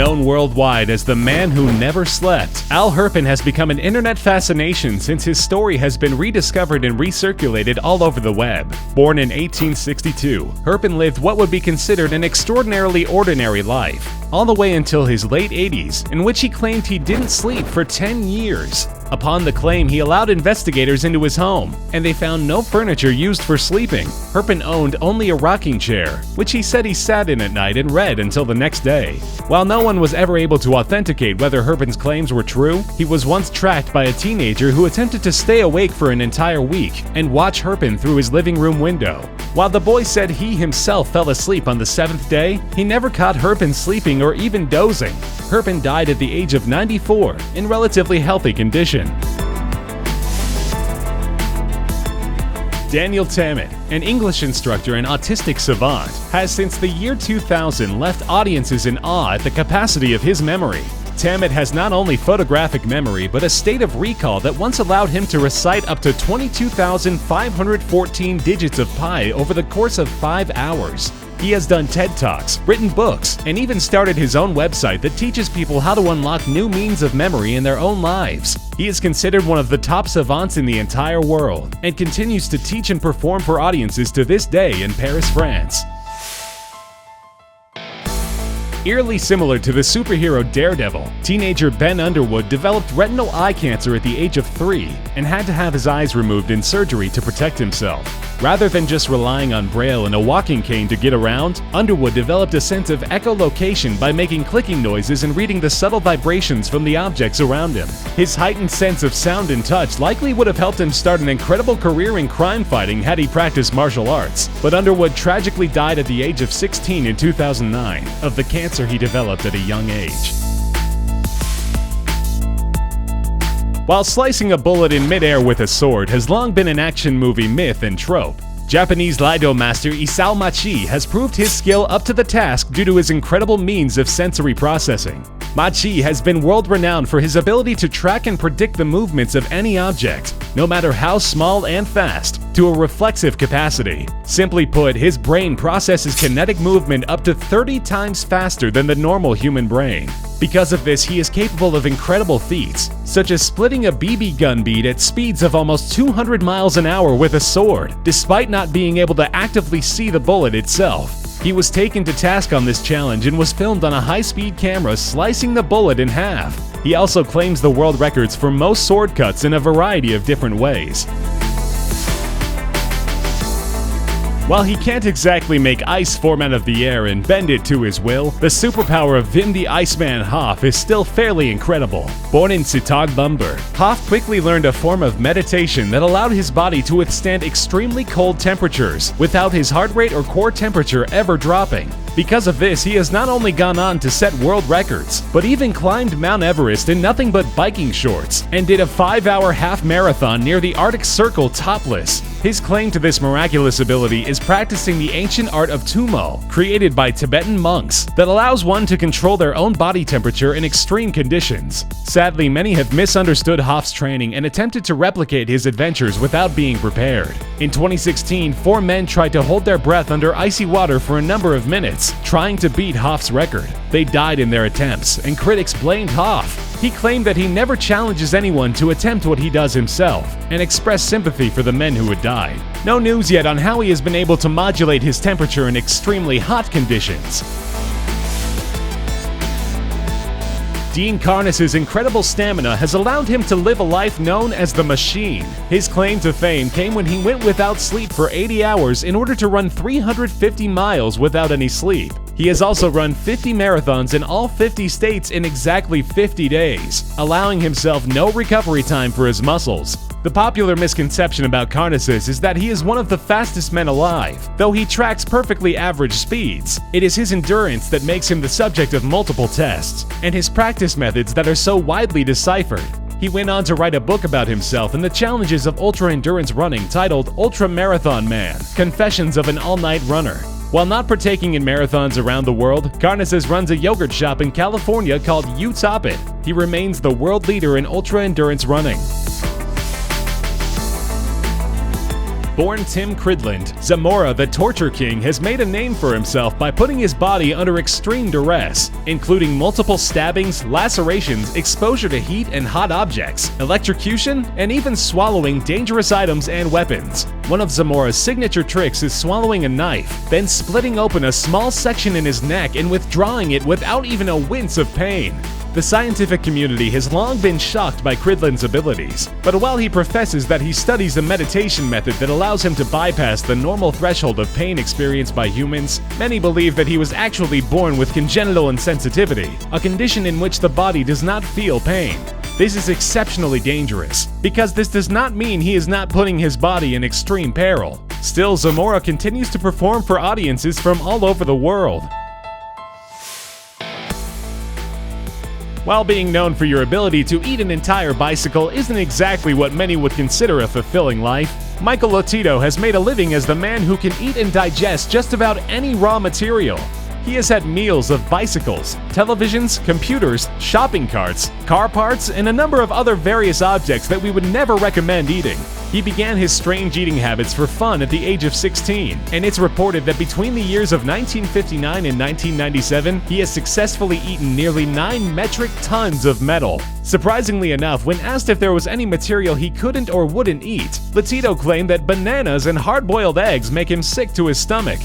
Known worldwide as the man who never slept, Al Herpen has become an internet fascination since his story has been rediscovered and recirculated all over the web. Born in 1862, Herpen lived what would be considered an extraordinarily ordinary life, all the way until his late 80s, in which he claimed he didn't sleep for 10 years. Upon the claim, he allowed investigators into his home, and they found no furniture used for sleeping. Herpen owned only a rocking chair, which he said he sat in at night and read until the next day. While no one was ever able to authenticate whether Herpen's claims were true, he was once tracked by a teenager who attempted to stay awake for an entire week and watch Herpen through his living room window. While the boy said he himself fell asleep on the 7th day, he never caught Herpen sleeping or even dozing. Herpen died at the age of 94 in relatively healthy condition. Daniel Tammet, an English instructor and autistic savant, has since the year 2000 left audiences in awe at the capacity of his memory. Tammet has not only photographic memory, but a state of recall that once allowed him to recite up to 22,514 digits of pi over the course of 5 hours. He has done TED Talks, written books, and even started his own website that teaches people how to unlock new means of memory in their own lives. He is considered one of the top savants in the entire world, and continues to teach and perform for audiences to this day in Paris, France. Eerily similar to the superhero Daredevil, teenager Ben Underwood developed retinal eye cancer at the age of 3 and had to have his eyes removed in surgery to protect himself. Rather than just relying on Braille and a walking cane to get around, Underwood developed a sense of echolocation by making clicking noises and reading the subtle vibrations from the objects around him. His heightened sense of sound and touch likely would have helped him start an incredible career in crime fighting had he practiced martial arts, but Underwood tragically died at the age of 16 in 2009 of the cancer he developed at a young age. While slicing a bullet in midair with a sword has long been an action movie myth and trope, Japanese Iaido master Salma Chi has proved his skill up to the task due to his incredible means of sensory processing. Ma Chi has been world-renowned for his ability to track and predict the movements of any object, no matter how small and fast, to a reflexive capacity. Simply put, his brain processes kinetic movement up to 30 times faster than the normal human brain. Because of this, he is capable of incredible feats, such as splitting a BB gun bead at speeds of almost 200 miles an hour with a sword, despite not being able to actively see the bullet itself. He was taken to task on this challenge and was filmed on a high-speed camera slicing the bullet in half. He also claims the world records for most sword cuts in a variety of different ways. While he can't exactly make ice form out of the air and bend it to his will, the superpower of Wim the Iceman Hoff is still fairly incredible. Born in Cridland, Hoff quickly learned a form of meditation that allowed his body to withstand extremely cold temperatures without his heart rate or core temperature ever dropping. Because of this, he has not only gone on to set world records, but even climbed Mount Everest in nothing but biking shorts and did a 5-hour half marathon near the Arctic Circle topless. His claim to this miraculous ability is practicing the ancient art of Tumo, created by Tibetan monks, that allows one to control their own body temperature in extreme conditions. Sadly, many have misunderstood Hoff's training and attempted to replicate his adventures without being prepared. In 2016, 4 men tried to hold their breath under icy water for a number of minutes, trying to beat Hoff's record. They died in their attempts, and critics blamed Hoff. He claimed that he never challenges anyone to attempt what he does himself, and expressed sympathy for the men who had died. No news yet on how he has been able to modulate his temperature in extremely hot conditions. Dean Karnazes' incredible stamina has allowed him to live a life known as the Machine. His claim to fame came when he went without sleep for 80 hours in order to run 350 miles without any sleep. He has also run 50 marathons in all 50 states in exactly 50 days, allowing himself no recovery time for his muscles. The popular misconception about Karnazes is that he is one of the fastest men alive. Though he tracks perfectly average speeds, it is his endurance that makes him the subject of multiple tests, and his practice methods that are so widely deciphered. He went on to write a book about himself and the challenges of ultra-endurance running titled Ultra Marathon Man: Confessions of an All-Night Runner. While not partaking in marathons around the world, Karnazes runs a yogurt shop in California called You Top It. He remains the world leader in ultra-endurance running. Born Tim Cridland, Zamora the Torture King has made a name for himself by putting his body under extreme duress, including multiple stabbings, lacerations, exposure to heat and hot objects, electrocution, and even swallowing dangerous items and weapons. One of Zamora's signature tricks is swallowing a knife, then splitting open a small section in his neck and withdrawing it without even a wince of pain. The scientific community has long been shocked by Cridland's abilities, but while he professes that he studies a meditation method that allows him to bypass the normal threshold of pain experienced by humans, many believe that he was actually born with congenital insensitivity, a condition in which the body does not feel pain. This is exceptionally dangerous, because this does not mean he is not putting his body in extreme peril. Still, Zamora continues to perform for audiences from all over the world. While being known for your ability to eat an entire bicycle isn't exactly what many would consider a fulfilling life, Michel Lotito has made a living as the man who can eat and digest just about any raw material. He has had meals of bicycles, televisions, computers, shopping carts, car parts, and a number of other various objects that we would never recommend eating. He began his strange eating habits for fun at the age of 16, and it's reported that between the years of 1959 and 1997, he has successfully eaten nearly 9 metric tons of metal. Surprisingly enough, when asked if there was any material he couldn't or wouldn't eat, Lotito claimed that bananas and hard-boiled eggs make him sick to his stomach.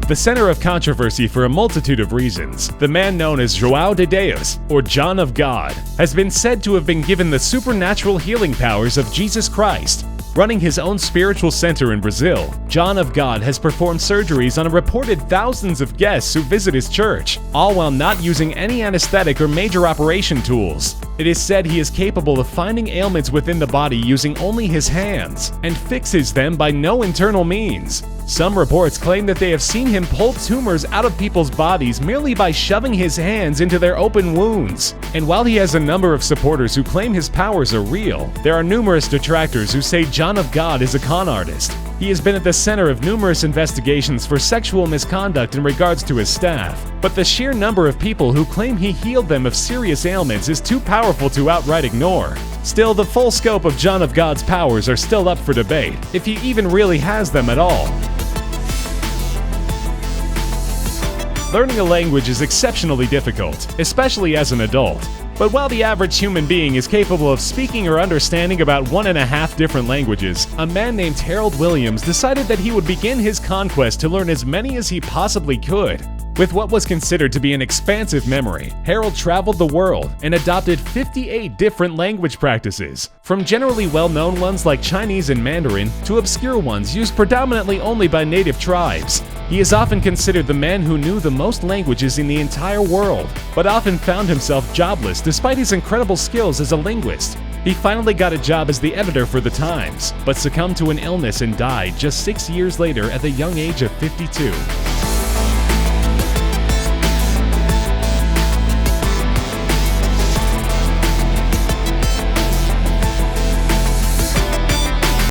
The center of controversy for a multitude of reasons, the man known as João de Deus, or John of God, has been said to have been given the supernatural healing powers of Jesus Christ. Running his own spiritual center in Brazil, John of God has performed surgeries on a reported thousands of guests who visit his church, all while not using any anesthetic or major operation tools. It is said he is capable of finding ailments within the body using only his hands, and fixes them by no internal means. Some reports claim that they have seen him pull tumors out of people's bodies merely by shoving his hands into their open wounds. And while he has a number of supporters who claim his powers are real, there are numerous detractors who say John of God is a con artist. He has been at the center of numerous investigations for sexual misconduct in regards to his staff, but the sheer number of people who claim he healed them of serious ailments is too powerful to outright ignore. Still, the full scope of John of God's powers are still up for debate, if he even really has them at all. Learning a language is exceptionally difficult, especially as an adult. But while the average human being is capable of speaking or understanding about 1.5 different languages, a man named Harold Williams decided that he would begin his conquest to learn as many as he possibly could. With what was considered to be an expansive memory, Harold traveled the world and adopted 58 different language practices, from generally well-known ones like Chinese and Mandarin to obscure ones used predominantly only by native tribes. He is often considered the man who knew the most languages in the entire world, but often found himself jobless despite his incredible skills as a linguist. He finally got a job as the editor for the Times, but succumbed to an illness and died just 6 years later at the young age of 52.